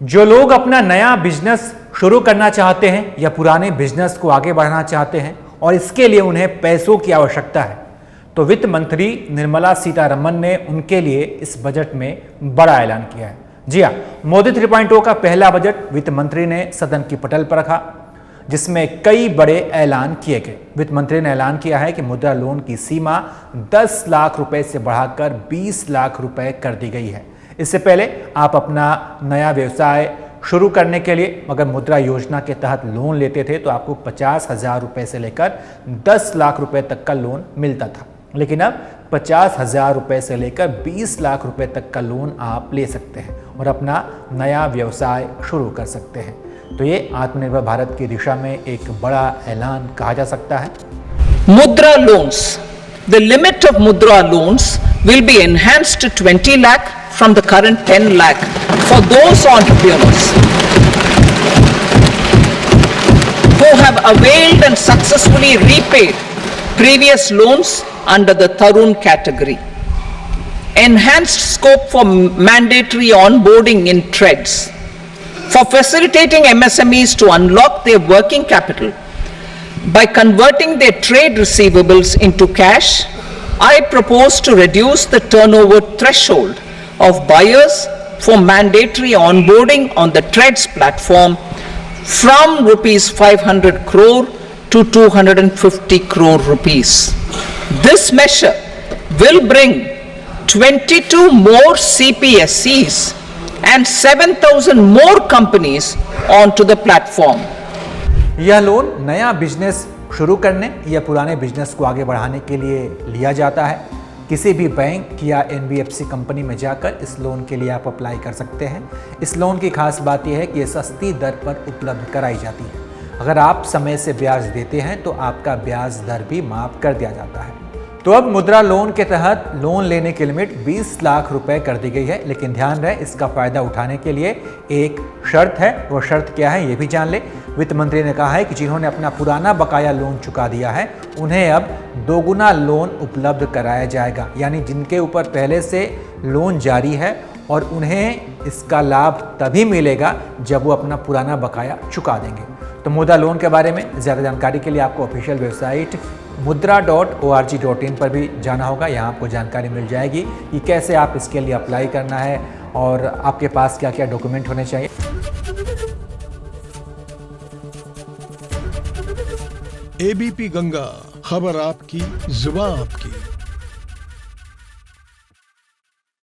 जो लोग अपना नया बिजनेस शुरू करना चाहते हैं या पुराने बिजनेस को आगे बढ़ाना चाहते हैं और इसके लिए उन्हें पैसों की आवश्यकता है, तो वित्त मंत्री निर्मला सीतारमण ने उनके लिए इस बजट में बड़ा ऐलान किया है। जी हाँ, मोदी 3.0 का पहला बजट वित्त मंत्री ने सदन की पटल पर रखा, जिसमें कई बड़े ऐलान किए गए। वित्त मंत्री ने ऐलान किया है कि मुद्रा लोन की सीमा 10 लाख रुपए से बढ़ाकर 20 लाख रुपए कर दी गई है। इससे पहले आप अपना नया व्यवसाय शुरू करने के लिए अगर मुद्रा योजना के तहत लोन लेते थे तो आपको 50,000 रुपए से लेकर 10 लाख रुपए तक का लोन मिलता था, लेकिन अब 50,000 रुपए से लेकर 20 लाख रुपए तक का लोन आप ले सकते हैं और अपना नया व्यवसाय शुरू कर सकते हैं। तो ये आत्मनिर्भर भारत की दिशा में एक बड़ा ऐलान कहा जा सकता है। Mudra loans. The limit of Mudra loans will be enhanced to 20 lakh from the current 10 lakh for those entrepreneurs who have availed and successfully repaid previous loans under the Tarun category. Enhanced scope for mandatory onboarding in TReDS. For facilitating MSMEs to unlock their working capital by converting their trade receivables into cash, I propose to reduce the turnover threshold of buyers for mandatory onboarding on the TReDS platform from rupees 500 crore to 250 crore rupees. This measure will bring 22 more CPSCs and 7,000 more companies onto the platform. यह loan नया business शुरू करने या पुराने business को आगे बढ़ाने के लिए लिया जाता है। किसी भी बैंक या NBFC कंपनी में जाकर इस लोन के लिए आप अप्लाई कर सकते हैं। इस लोन की खास बात यह है कि ये सस्ती दर पर उपलब्ध कराई जाती है। अगर आप समय से ब्याज देते हैं तो आपका ब्याज दर भी माफ कर दिया जाता है। तो अब मुद्रा लोन के तहत लोन लेने की लिमिट 20 लाख रुपए कर दी गई है, लेकिन ध्यान रहे इसका फायदा उठाने के लिए एक शर्त है। वो शर्त क्या है ये भी जान ले। वित्त मंत्री ने कहा है कि जिन्होंने अपना पुराना बकाया लोन चुका दिया है उन्हें अब दोगुना लोन उपलब्ध कराया जाएगा, यानी जिनके ऊपर पहले से लोन जारी है और उन्हें इसका लाभ तभी मिलेगा जब वो अपना पुराना बकाया चुका देंगे। तो मुद्रा लोन के बारे में ज़्यादा जानकारी के लिए आपको ऑफिशियल वेबसाइट mudra.org.in पर भी जाना होगा। यहाँ आपको जानकारी मिल जाएगी कि कैसे आप इसके लिए अप्लाई करना है और आपके पास क्या क्या डॉक्यूमेंट होने चाहिए। ABP गंगा, खबर आपकी, जुबान आपकी।